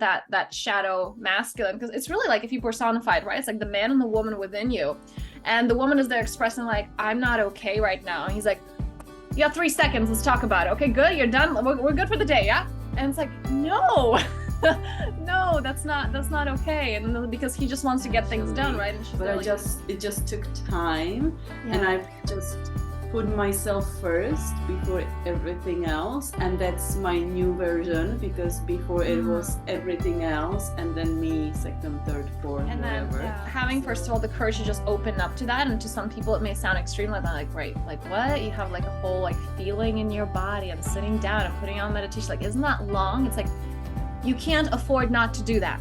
that shadow masculine, because it's really like if you personified, right? It's like the man and the woman within you, and the woman is there expressing like, I'm not okay right now, and he's like, you got 3 seconds, let's talk about it. Okay, good, you're done, we're good for the day, yeah? And it's like, no. No, that's not okay. And because he just wants to get things done, right? And but it just took time, and I've just put myself first before everything else, and that's my new version, because before it was everything else and then me second, third, fourth, and then having first of all the courage to just open up to that. And to some people it may sound extreme, like that, like, right, like what, you have like a whole like feeling in your body and sitting down and putting on meditation, like isn't that long? It's like, you can't afford not to do that.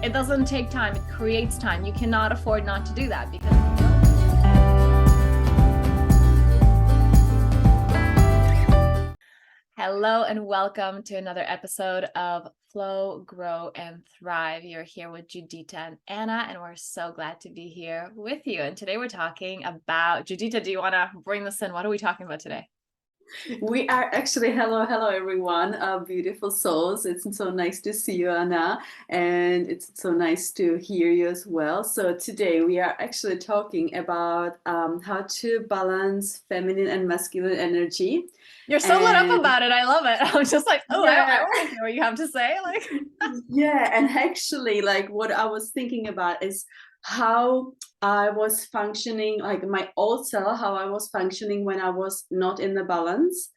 It doesn't take time, it creates time. You cannot afford not to do that, because hello and welcome to another episode of Flow, Grow, and Thrive. You're here with Judita and Anna, and we're so glad to be here with you. And today we're talking about, Judita, do you want to bring this in? What are we talking about today? We are actually, hello everyone, beautiful souls. It's so nice to see you, Anna, and it's so nice to hear you as well. So today we are actually talking about how to balance feminine and masculine energy. You're so lit up about it. I love it. I was just like, oh, yeah. I want to hear what you have to say. Like, yeah, and actually, like what I was thinking about is how I was functioning, like my old self, how I was functioning when I was not in the balance,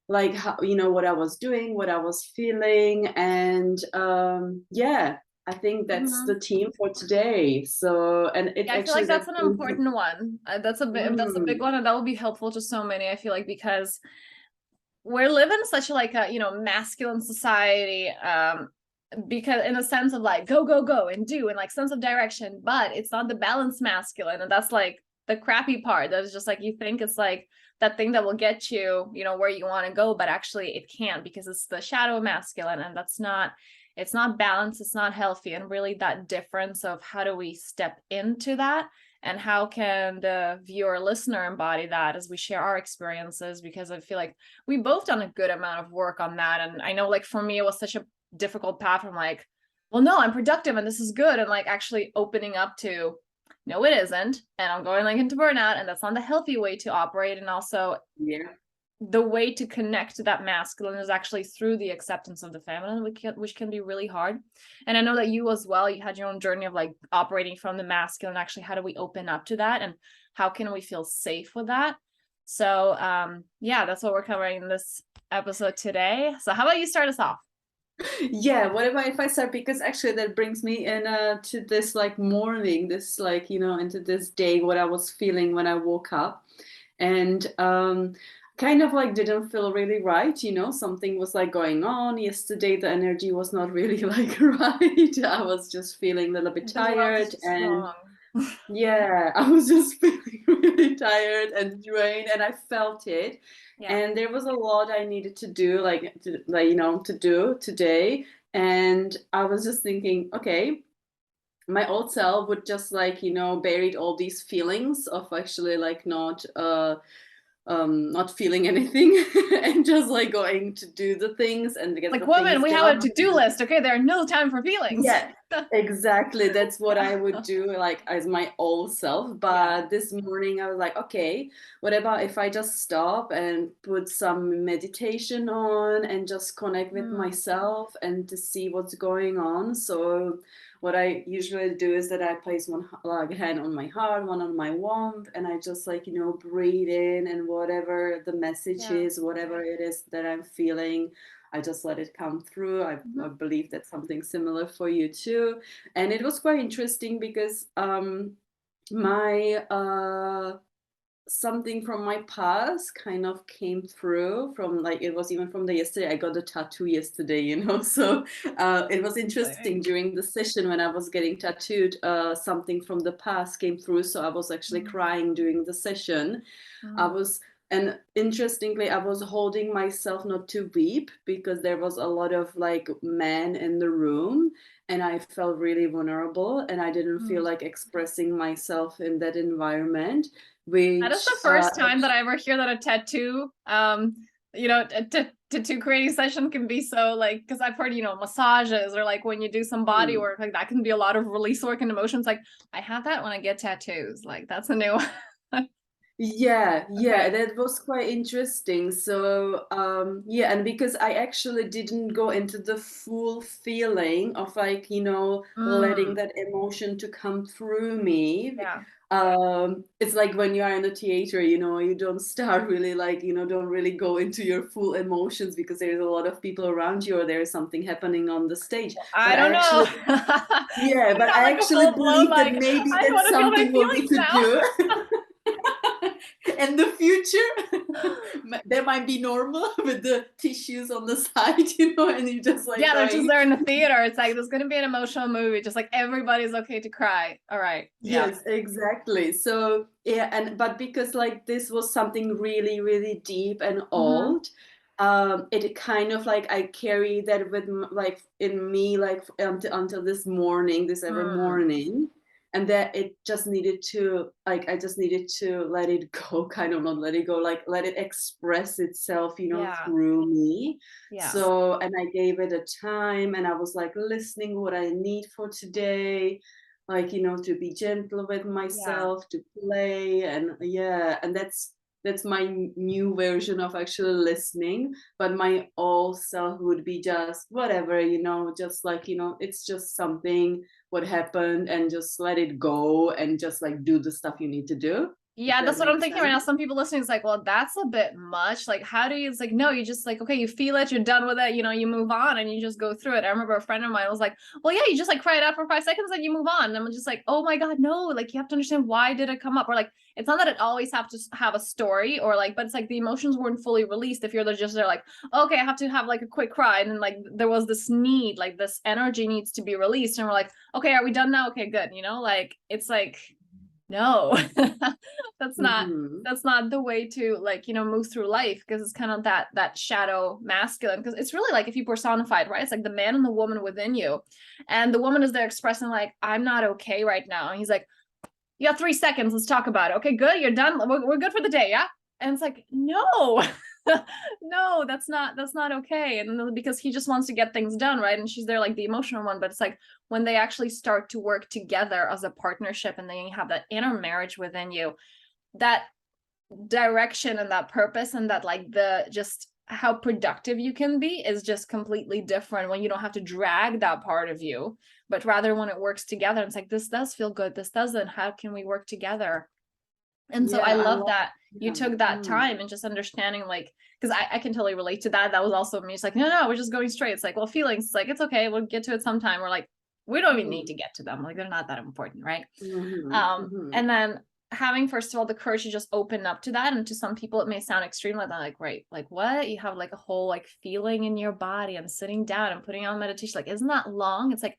like how, what I was doing, what I was feeling, and I think that's the theme for today. So, and it I feel like that's an important one. That's a big one, and that will be helpful to so many. I feel like because we're living such like a masculine society, because in a sense of like go and do, and like sense of direction, but it's not the balanced masculine, and that's like the crappy part. That's just like, you think it's like that thing that will get you where you want to go, but actually it can't, because it's the shadow masculine, and it's not balanced, it's not healthy. And really that difference of how do we step into that, and how can the viewer listener embody that as we share our experiences, because I feel like we both done a good amount of work on that. And I know, like, for me it was such a difficult path from like, well, no, I'm productive and this is good, and like actually opening up to, no, it isn't, and I'm going like into burnout, and that's not the healthy way to operate. And also the way to connect to that masculine is actually through the acceptance of the feminine, which can be really hard. And I know that you as well, you had your own journey of like operating from the masculine. Actually, how do we open up to that, and how can we feel safe with that? So that's what we're covering in this episode today. So how about you start us off? Yeah, what about if I start, because actually that brings me in to this like morning, this like into this day, what I was feeling when I woke up, and kind of like didn't feel really right, something was like going on yesterday. The energy was not really like right. I was just feeling a little bit tired, and yeah, I was just feeling really tired and drained, and I felt it. And there was a lot I needed to do, to do today. And I was just thinking, okay, my old self would just like, buried all these feelings of actually like not feeling anything and just like going to do the things and get like, woman, we have a to-do list. Okay, there are no time for feelings. Yeah, exactly. That's what I would do, like as my old self. But this morning I was like, okay, what about if I just stop and put some meditation on and just connect with myself and to see what's going on. So what I usually do is that I place one like hand on my heart, one on my womb, and I just like, breathe in, and whatever the message is, whatever it is that I'm feeling, I just let it come through. I believe that's something similar for you too. And it was quite interesting because my something from my past kind of came through from, like, it was even from the yesterday. I got a tattoo yesterday, so it was interesting. During the session when I was getting tattooed, something from the past came through. So I was actually crying during the session. And interestingly, I was holding myself not to weep, because there was a lot of like men in the room, and I felt really vulnerable, and I didn't feel like expressing myself in that environment. That is the first time that I ever hear that a tattoo you know, to creating session can be so like, because I've heard, you know, massages or like when you do some body work, like that can be a lot of release work and emotions. Like I have that when I get tattoos. Like that's a new one. Yeah, Okay. yeah, that was quite interesting. So, yeah, and because I actually didn't go into the full feeling of like, letting Mm, that emotion to come through me. yeah. It's like when you are in the theater, you don't start really like, don't really go into your full emotions because there's a lot of people around you or there's something happening on the stage. But I I don't know. actually, yeah, It's but not I like a actually full blown believe that like maybe I want that's to feel my something for me feelings to now. do. In the future, there might be normal with the tissues on the side, and you just like Yeah, they're just going. there in the theater. It's like there's gonna be an emotional movie, just like everybody's okay to cry. All right. Yeah. Yes, exactly. So yeah, but because like this was something really, really deep and Hmm. old, it kind of like I carry that with like in me like until this morning, this every Mm. morning, and that it just needed to like I just needed to let it go, kind of not let it go, like let it express itself, Yeah. through me. Yeah. So and I gave it a time, and I was like listening what I need for today, like to be gentle with Yeah. myself, to play, and yeah, and that's my new version of actually listening. But my old self would be just whatever, just like it's just something what happened, and just let it go and just like do the stuff you need to do, if Yeah, that that's what I'm makes thinking right now. sense. Some people listening is like, well, that's a bit much. Like, how do you, it's like, no, you just like, okay, you feel it, you're done with it, you know, you move on and you just go through it. I remember a friend of mine was like, well, yeah, you just like cry it out for 5 seconds and you move on. And I'm just like, oh my God, no, like you have to understand why did it come up? Or like, it's not that it always have to have a story or like, but it's like the emotions weren't fully released. If you're just there like, okay, I have to have like a quick cry. And then like there was this need, like this energy needs to be released. And we're like, okay, are we done now? Okay, good. You know, like it's like, no. that's not Hmm. that's not the way to like, you know, move through life, because it's kind of that shadow masculine, because it's really like if you personified, right, it's like the man and the woman within you, and the woman is there expressing like, I'm not okay right now, and he's like, you got 3 seconds, let's talk about it. Okay, good, you're done, we're good for the day, yeah. And it's like, no. No, that's not okay. And because he just wants to get things done, right, and she's there like the emotional one. But it's like when they actually start to work together as a partnership and then you have that inner marriage within you, that direction and that purpose and that like the just how productive you can be is just completely different when you don't have to drag that part of you, but rather when it works together, it's like, this does feel good, this doesn't, how can we work together? And so I Yeah, I love love. that you Yeah. took that Mm. time and just understanding, like, because I can totally relate to that. That was also me. It's like, no, we're just going straight. It's like, well, feelings, it's like, it's okay, we'll get to it sometime. We're like, we don't even need Mm. to get to them. Like, they're not that important, right? Hmm. Hmm. And then having, first of all, the courage to just open up to that. And to some people, it may sound extreme, like, like, right, like what? You have like a whole like feeling in your body and sitting down and putting on meditation. Like, isn't that long? It's like,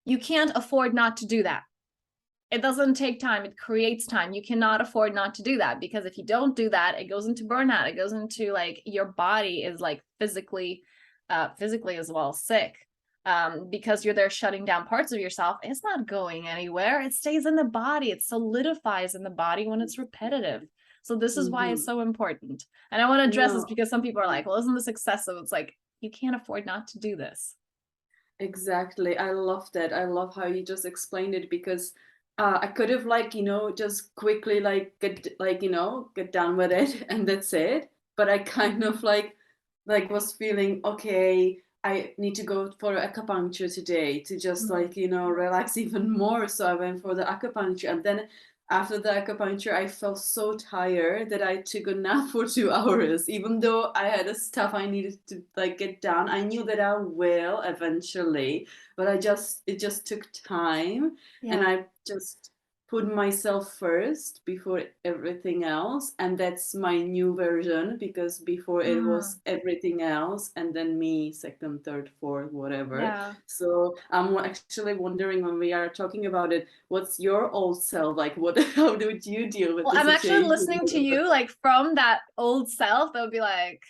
you can't afford not to do that. It doesn't take time, it creates time. You cannot afford not to do that, because if you don't do that, it goes into burnout, it goes into like your body is like physically as well sick, because you're there shutting down parts of yourself. It's not going anywhere, it stays in the body, it solidifies in the body when it's repetitive. So this is why it's Hmm. so important. And I want to address this No. because some people are like, well, isn't this excessive? It's like, you can't afford not to do this. Exactly. I love that. I love how you just explained it because I could have like, just quickly like get done with it and that's it. But I kind of like was feeling, okay, I need to go for acupuncture today to just Mhm. like, relax even more. So I went for the acupuncture, and then after the acupuncture, I felt so tired that I took a nap for 2 hours. Even though I had a stuff I needed to like get done, I knew that I will eventually, but it just took time, and Yeah. I just put myself first before everything else, and that's my new version, because before it was Mm. everything else and then me second, third, fourth, whatever. Yeah. So I'm actually wondering, when we are talking about it, what's your old self like? What how did you deal with Well, the I'm actually situation? listening to you like from that old self that would be like,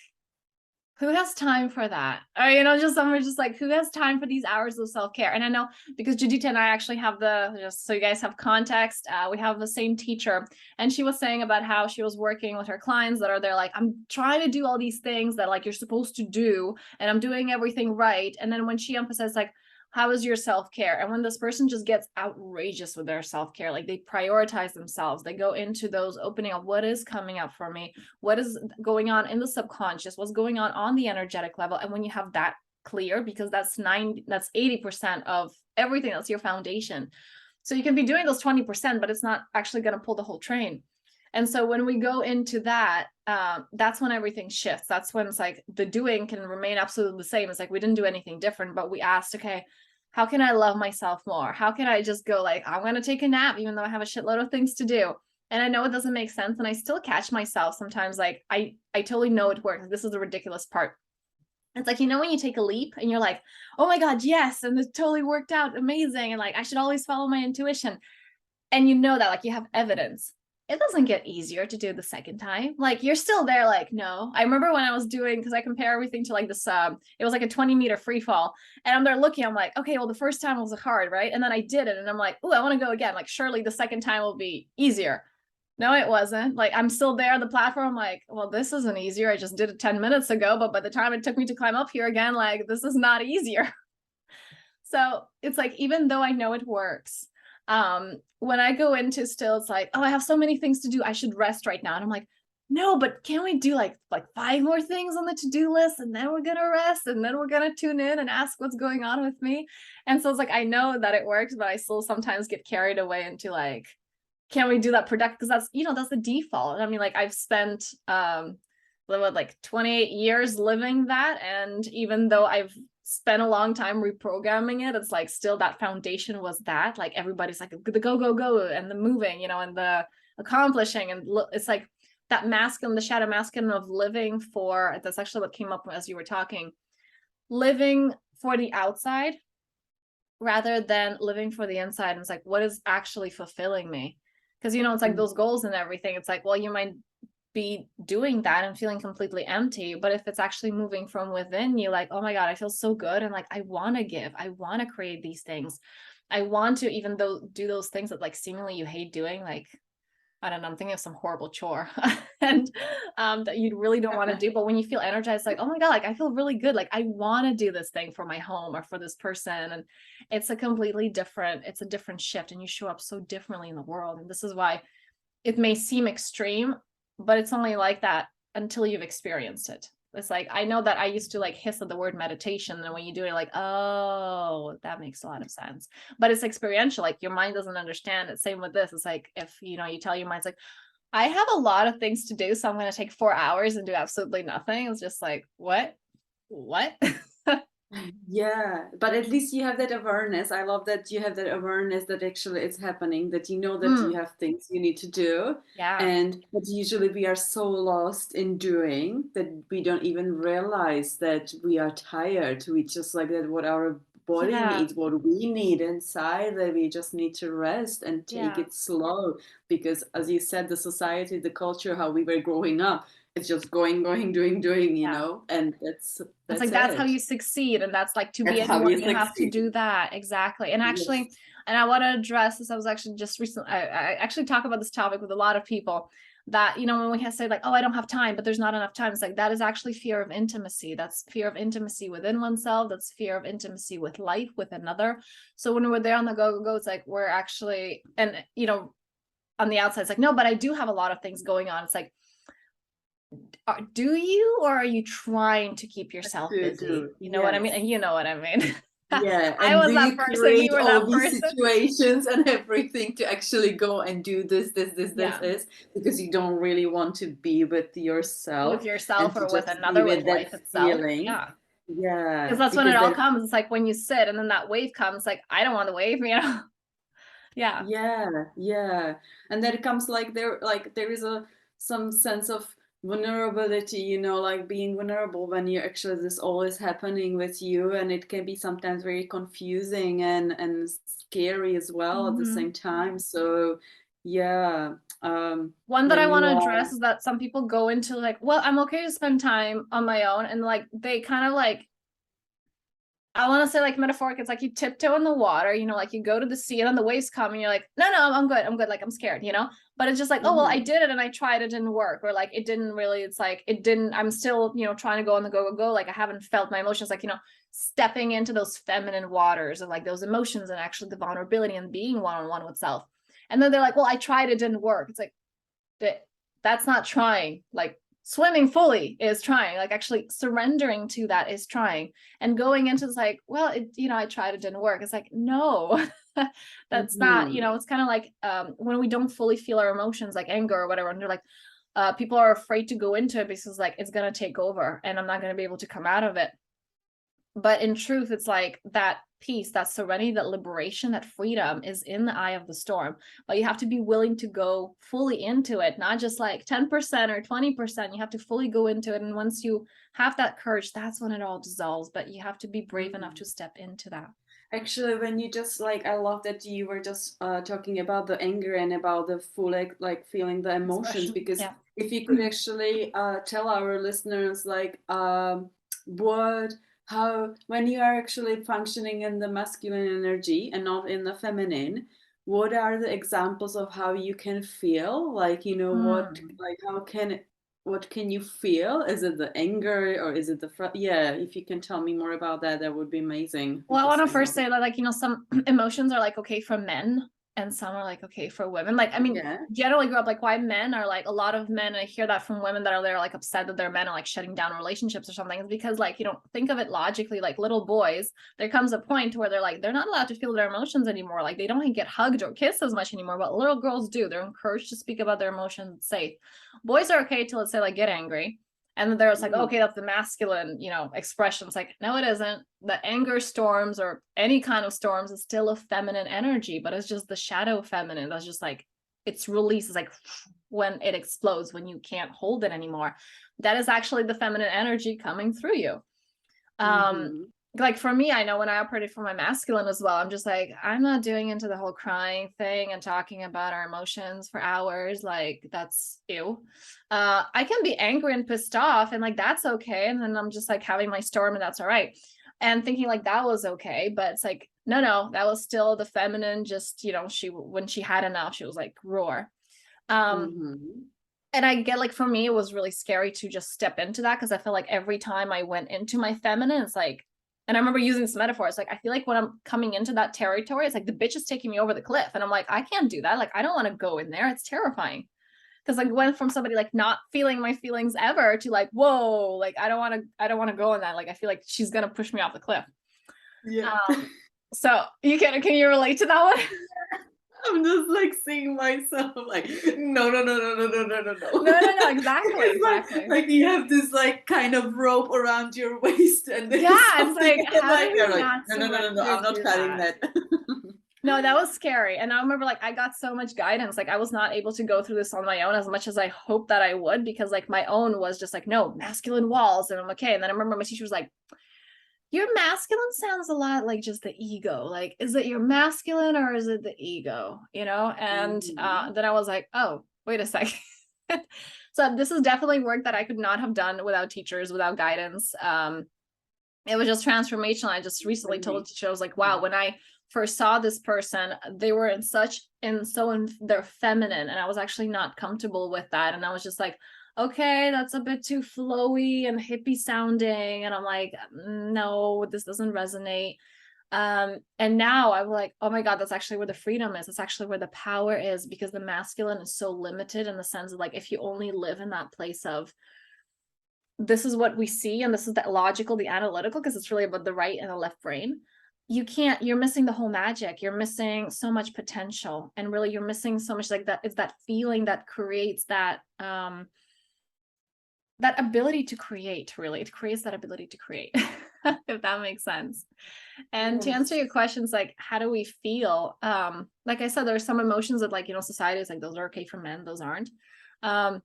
who has time for that? Or, you know, just someone just like, who has time for these hours of self-care? And I know because Judita and I actually have just so you guys have context, we have the same teacher, and she was saying about how she was working with her clients that are there like, I'm trying to do all these things that like you're supposed to do, and I'm doing everything right. And then when she emphasized like, how is your self-care? And when this person just gets outrageous with their self-care, like they prioritize themselves, they go into those opening up, what is coming up for me, what is going on in the subconscious, what's going on the energetic level. And when you have that clear, because that's 80% of everything, that's your foundation. So you can be doing those 20%, but it's not actually going to pull the whole train. And so when we go into that, that's when everything shifts. That's when it's like the doing can remain absolutely the same. It's like we didn't do anything different, but we asked, okay, how can I love myself more? How can I just go like, I'm going to take a nap, even though I have a shitload of things to do. And I know it doesn't make sense. And I still catch myself sometimes like, I totally know it works. This is the ridiculous part. It's like, you know, when you take a leap and you're like, oh my God, yes. And this totally worked out amazing. And like, I should always follow my intuition. And you know that like you have evidence. It doesn't get easier to do the second time. Like you're still there, like, no. I remember when I was doing, because I compare everything to like this, it was like a 20-meter free fall. And I'm there looking, I'm like, okay, well, the first time was hard, right? And then I did it and I'm like, oh, I want to go again. Like, surely the second time will be easier. No, it wasn't. Like, I'm still there on the platform. I'm like, well, this isn't easier. I just did it 10 minutes ago. But by the time it took me to climb up here again, like, this is not easier. So it's like, even though I know it works, when I go into still, it's like, oh, I have so many things to do, I should rest right now. And I'm like, no, but can we do like 5 more things on the to-do list, and then we're gonna rest, and then we're gonna tune in and ask what's going on with me. And so it's like, I know that it works, but I still sometimes get carried away into like, can we do that productive? Because that's, you know, that's the default. I mean, like I've spent like 28 years living that, and even though I've spent a long time reprogramming it, it's like still that foundation was that, like everybody's like the go and the moving, you know, and the accomplishing, and it's like that masculine, the shadow masculine of living for, that's actually what came up as you were talking, living for the outside rather than living for the inside. And it's like, what is actually fulfilling me? Because, you know, it's like those goals and everything, it's like, well, you might be doing that and feeling completely empty, but if it's actually moving from within you, like, oh my God, I feel so good, and like I want to give, I want to create these things, I want to even though do those things that like seemingly you hate doing, like I don't know, I'm thinking of some horrible chore and that you really don't want to do, but when you feel energized, like, oh my God, like I feel really good, like I want to do this thing for my home or for this person. And it's a completely different, it's a different shift, and you show up so differently in the world. And this is why it may seem extreme, but it's only like that until you've experienced it. It's like, I know that I used to like hiss at the word meditation, and when you do it, like, oh, that makes a lot of sense. But it's experiential, like your mind doesn't understand it. Same with this. It's like, if you know, you tell your mind, it's like, I have a lot of things to do, so I'm going to take 4 hours and do absolutely nothing. It's just like, what? Yeah, but at least you have that awareness. I love that you have that awareness that actually it's happening, that you know that you have things you need to do. Yeah. And but usually we are so lost in doing that we don't even realize that we are tired. We just like that what our body Yeah. needs, what we need inside, that we just need to rest and take Yeah. it slow. Because as you said, the society, the culture, how we were growing up, it's just going, doing, you Yeah. know, and It's that's like, that's how it. you succeed. And that's like, to be That's how anyone, you you have to succeed. do that. Exactly. And Yes. actually, and I want to address this. I was actually just recently, I actually talk about this topic with a lot of people, that, you know, when we say like, oh, I don't have time, but there's not enough time. It's like, that is actually fear of intimacy. That's fear of intimacy within oneself. That's fear of intimacy with life, with another. So when we're there on the go, it's like, we're actually, and, you know, on the outside, it's like, no, but I do have a lot of things going on. It's like, do you, or are you trying to keep yourself busy? You know what I mean? Yes. And you know what I mean. Yeah. I And was do that you person, you create were all that these person. situations and everything to actually go and do this, Yeah, is because you don't really want to be with with yourself and yourself to or with just be another, with with that life itself. feeling. Yeah, because Yeah. that's when it Because all then, comes. It's like when you sit and then that wave comes, like, I don't want the wave, you know. Yeah. yeah, yeah. And then it comes like there is a some sense of vulnerability, you know, like being vulnerable when you actually this all is happening with you, and it can be sometimes very confusing and scary as well at the Hmm. same time. So Yeah. One that I When want you to are, address is that some people go into like, well, I'm okay to spend time on my own, and like they kind of like, I want to say like metaphoric, it's like you tiptoe in the water, you know, like you go to the sea and then the waves come and you're like, no, no, I'm good, like I'm scared, you know. But it's just like, oh well, I Mhm. did it and I tried, it didn't work, or like it didn't really, it's like it didn't, I'm still, you know, trying to go on the go, like I haven't felt my emotions, like, you know, stepping into those feminine waters and like those emotions and actually the vulnerability and being one-on-one with self. And then they're like, well, I tried, it didn't work. It's like, that's not trying. Like swimming fully is trying. Like actually surrendering to that is trying. And going into it's like, well, it, you know, I tried, it didn't work. It's like, no, that's not, you Mhm. know, it's kind of like when we don't fully feel our emotions, like anger or whatever, and they're like, people are afraid to go into it because like it's gonna take over and I'm not gonna be able to come out of it. But in truth, it's like that peace, that serenity, that liberation, that freedom is in the eye of the storm. But you have to be willing to go fully into it, not just like 10% or 20%. You have to fully go into it. And once you have that courage, that's when it all dissolves. But you have to be brave enough Mhm. to step into that Actually, when you just like, I love that you were just talking about the anger and about the full like feeling the emotions, expression. because Yeah. if you could actually tell our listeners like what how when you are actually functioning in the masculine energy and not in the feminine, what are the examples of how you can feel? Like, you know, what Mm. like how can it, what can you feel? Is it the anger or is it the yeah, if you can tell me more about that, that would be amazing Well, I because want to I first love it. say that, like, you know, some emotions are like okay for men and some are like okay for women. Like, I mean, Yeah. generally grew up like why men are like a lot of men, I hear that from women that are there like upset that their men are like shutting down relationships or something. It's because, like, you know, think of it logically, like little boys, there comes a point where they're like, they're not allowed to feel their emotions anymore. Like, they don't get hugged or kissed as much anymore, but little girls do. They're encouraged to speak about their emotions. It's safe. Boys are okay to, let's say, like get angry, and then there's like, Mm. okay, that's the masculine, you know, expression. It's like, no, it isn't. The anger storms or any kind of storms is still a feminine energy, but it's just the shadow feminine. That's just like, its release is like when it explodes, when you can't hold it anymore. That is actually the feminine energy coming through you. um Mhm. like for me, I know when I operated for my masculine as well, I'm just like, I'm not doing into the whole crying thing and talking about our emotions for hours. Like, that's ew. I can be angry and pissed off and like that's okay, and then I'm just like having my storm and that's all right, and thinking like that was okay. But it's like, no, no, that was still the feminine, just, you know, she, when she had enough, she was like roar. um Mhm. and I get, like, for me it was really scary to just step into that because I feel like every time I went into my feminine, it's like, and I remember using this metaphor, it's like I feel like when I'm coming into that territory, it's like the bitch is taking me over the cliff and I'm like, I can't do that, like I don't want to go in there, it's terrifying. Because like went from somebody like not feeling my feelings ever to like, whoa, like I don't want to go in that, like I feel like she's gonna push me off the cliff. Yeah. um so can you relate to that one? I'm just like seeing myself like, no, no, no, no, no, no, no, no, no. No, no, no, exactly, It's exactly. like you have this like kind of rope around your waist and Yeah, there's it's something like, and how do like you're we like, not no, no, no, no, no, surrender I'm not to cutting that? that. No, that was scary. And I remember like I got so much guidance. Like I was not able to go through this on my own as much as I hoped that I would, because like my own was just like, no, masculine walls. And I'm okay. And then I remember my teacher was like, your masculine sounds a lot like just the ego. Like, is it your masculine or is it the ego? You know? And Mhm. then I was like, oh, wait a second. So this is definitely work that I could not have done without teachers, without guidance. It was just transformational. I just recently told a Agree. teacher, I was like, wow, when I first saw this person, they were in their feminine, and I was actually not comfortable with that. And I was just like, okay, that's a bit too flowy and hippie sounding. And I'm like, no, this doesn't resonate. And now I'm like, oh my God, that's actually where the freedom is. It's actually where the power is, because the masculine is so limited in the sense of like, if you only live in that place of this is what we see and this is the logical, the analytical, because it's really about the right and the left brain, you're missing the whole magic, you're missing so much potential, and really you're missing so much, like that, it's that feeling that creates that ability to create. Really, it creates that ability to create. If that makes sense. And to answer Yes. your questions, like how do we feel, like I said, there's some emotions that, like, you know, society is like, those are okay for men, those aren't. um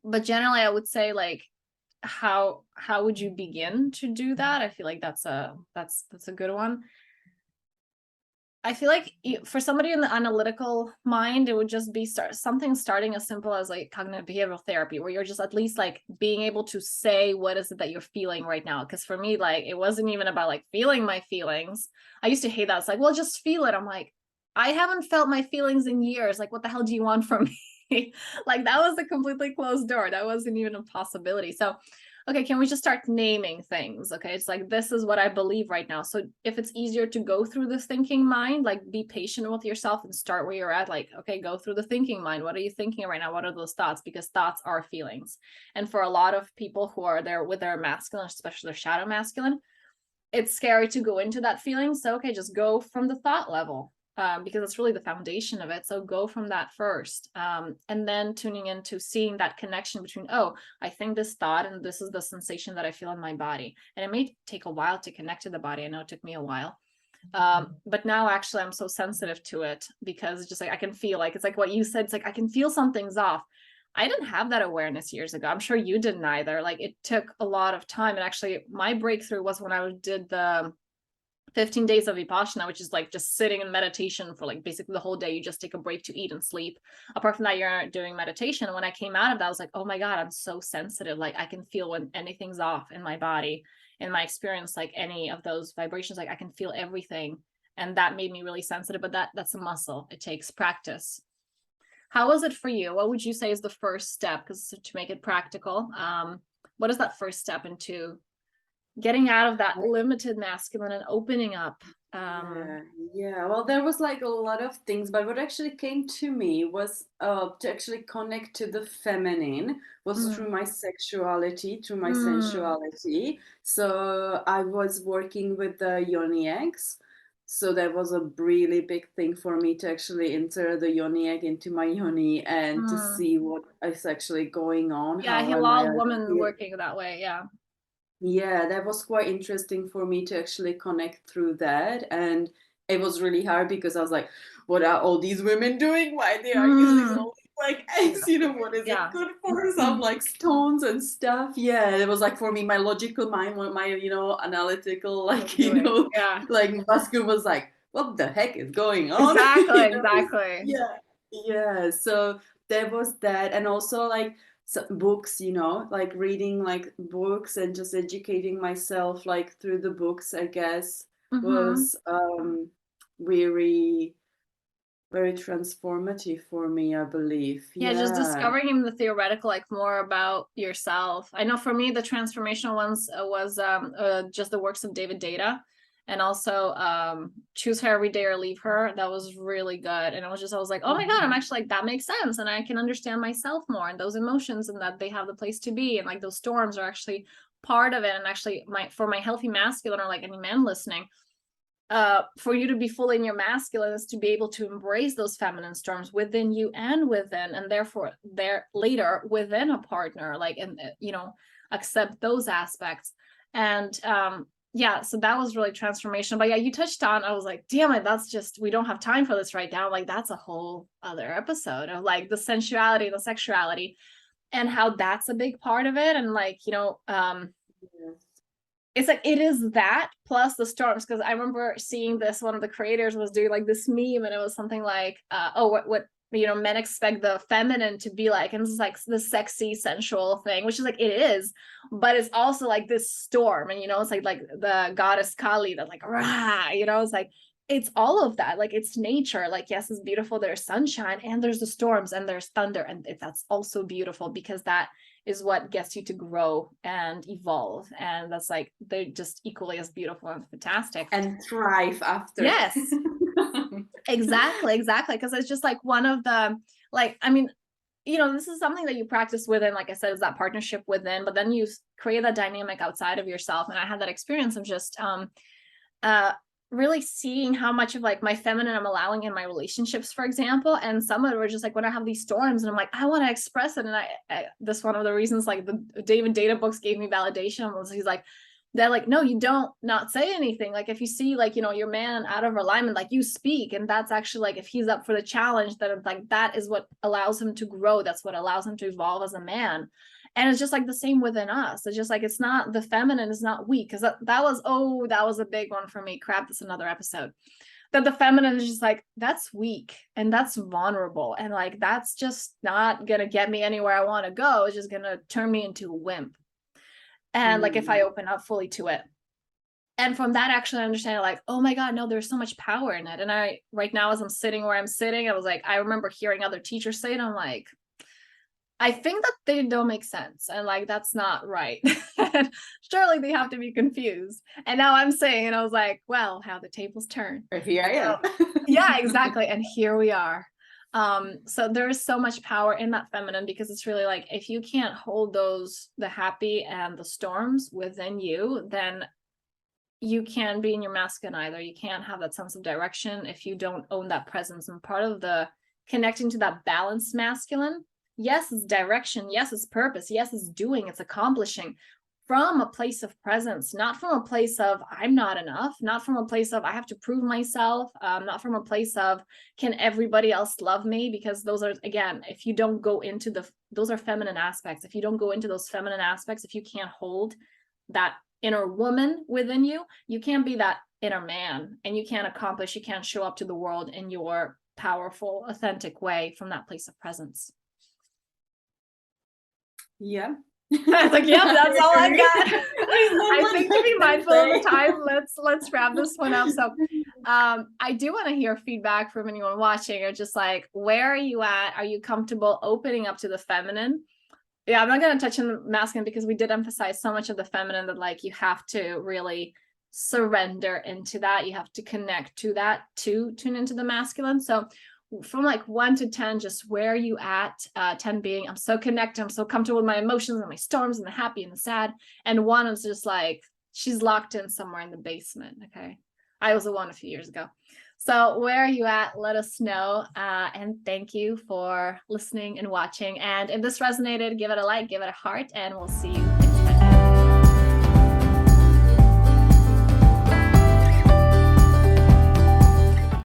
but generally I would say, like, how would you begin to do that? I feel like that's a good one. I feel like for somebody in the analytical mind, it would just be starting as simple as like cognitive behavioral therapy, where you're just at least like being able to say what is it that you're feeling right now. Because for me, like it wasn't even about like feeling my feelings. I used to hate that. It's like, well, just feel it. I'm like, I haven't felt my feelings in years. Like, what the hell do you want from me? Like that was a completely closed door. That wasn't even a possibility. So okay, can we just start naming things? Okay, it's like, this is what I believe right now. So if it's easier to go through the thinking mind, like be patient with yourself and start where you're at. Like, okay, go through the thinking mind. What are you thinking right now? What are those thoughts? Because thoughts are feelings. And for a lot of people who are there with their masculine, especially their shadow masculine, it's scary to go into that feeling. So, okay, just go from the thought level. Because it's really the foundation of it. So go from that first. And then tuning into seeing that connection between, oh, I think this thought and this is the sensation that I feel in my body. And it may take a while to connect to the body. I know it took me a while. But now actually I'm so sensitive to it because it's just like I can feel like, it's like what you said, it's like I can feel something's off. I didn't have that awareness years ago. I'm sure you didn't either. Like it took a lot of time. And actually my breakthrough was when I did the 15 days of Vipassana, which is like just sitting in meditation for like basically the whole day. You just take a break to eat and sleep. Apart from that, you're doing meditation. When I came out of that, I was like, oh my God, I'm so sensitive. Like I can feel when anything's off in my body, in my experience, like any of those vibrations, like I can feel everything. And that made me really sensitive, but that's a muscle. It takes practice. How was it for you? What would you say is the first step? Because to make it practical, what is that first step into getting out of that limited masculine and opening up? Yeah, yeah. Well, there was like a lot of things, but what actually came to me was to actually connect to the feminine was mm, through my sexuality, through my mm, sensuality. So I was working with the yoni eggs. So that was a really big thing for me to actually enter the yoni egg into my yoni and to mm. see what is actually going on, Yeah, how he am I allowed women feel. working that way. Yeah. Yeah, that was quite interesting for me to actually connect through that. And it was really hard because I was like, what are all these women doing? Why they are using Mm, all these like eggs? You know, what is it yeah. good for? Some like stones and stuff. Yeah, it was like for me, my logical mind, my, analytical, Was doing. Yeah. like muscle was like, what the heck is going on? Exactly. You know? Exactly. Yeah, yeah. So there was that. And also like, books, like reading like books and just educating myself like through the books, I guess, Mm-hmm. was very, very transformative for me, I believe. Yeah, just Yeah. discovering in the theoretical, like more about yourself. I know for me, the transformational ones was just the works of David Data, and also Choose Her Every Day or Leave Her. That was really good, and I was like, oh my God, I'm Mhm. actually like that makes sense, and I can understand myself more and those emotions, and that they have the place to be, and like those storms are actually part of it. And actually, my healthy masculine, or like any man listening, for you to be fully in your masculine is to be able to embrace those feminine storms within you and within, and therefore there later within a partner, like, and accept those aspects. And yeah, so that was really transformational. But yeah, you touched on, I was like, damn it, that's just, we don't have time for this right now. Like that's a whole other episode of like the sensuality and the sexuality and how that's a big part of it. And like, Yes. it's like it is that plus the storms, because I remember seeing this, one of the creators was doing like this meme, and it was something like oh, what men expect the feminine to be like, and it's like the sexy sensual thing, which is like it is, but it's also like this storm, and it's like the goddess Kali that like rah, it's like it's all of that, like it's nature, like yes, it's beautiful, there's sunshine and there's the storms and there's thunder, and that's also beautiful because that is what gets you to grow and evolve. And that's like, they're just equally as beautiful and fantastic. And thrive after. Yes, exactly, exactly. Because it's just like one of the, like, I mean, this is something that you practice within, like I said, is that partnership within, but then you create that dynamic outside of yourself. And I had that experience of just, uh, really seeing how much of like my feminine I'm allowing in my relationships, for example. And some of it were just like when I have these storms and I'm like, I want to express it. And this one of the reasons like the David Data books gave me validation was he's like, they're like, no, you don't not say anything. Like if you see like, your man out of alignment, like you speak. And that's actually like, if he's up for the challenge, then like that is what allows him to grow. That's what allows him to evolve as a man. And it's just like the same within us. It's just like, it's not, the feminine is not weak, because that was a big one for me. Crap, that's another episode. that the feminine is just like, that's weak and that's vulnerable. And like, that's just not going to get me anywhere I want to go. It's just going to turn me into a wimp. And like, if I open up fully to it. And from that, actually understanding like, oh my God, no, there's so much power in it. And I, right now, as I'm sitting where I'm sitting, I was like, I remember hearing other teachers say it. I'm like, I think that they don't make sense. And like, that's not right. Surely they have to be confused. And now I'm saying, and I was like, well, how the tables turn. Here I am. Yeah, exactly. And here we are. So there is so much power in that feminine, because it's really like, if you can't hold those, the happy and the storms within you, then you can't be in your masculine either. You can't have that sense of direction if you don't own that presence. And part of the connecting to that balanced masculine, yes, it's direction. Yes, it's purpose. Yes, it's doing, it's accomplishing from a place of presence, not from a place of I'm not enough, not from a place of I have to prove myself, not from a place of can everybody else love me? Because those are, again, if you don't go into those are feminine aspects. If you don't go into those feminine aspects, if you can't hold that inner woman within you, you can't be that inner man, and you can't accomplish, you can't show up to the world in your powerful, authentic way from that place of presence. Yeah. I was like, yeah, that's all I got. I think to be mindful of the time, let's wrap this one up. So I do want to hear feedback from anyone watching, or just like, where are you at? Are you comfortable opening up to the feminine? Yeah, I'm not going to touch on the masculine, because we did emphasize so much of the feminine that like you have to really surrender into that. You have to connect to that to tune into the masculine. So from like 1 to 10, just where are you at? 10 being I'm so connected, I'm so comfortable with my emotions and my storms and the happy and the sad. And 1 is just like she's locked in somewhere in the basement. Okay. I was a 1 a few years ago. So where are you at? Let us know. And thank you for listening and watching. And if this resonated, give it a like, give it a heart, and we'll see you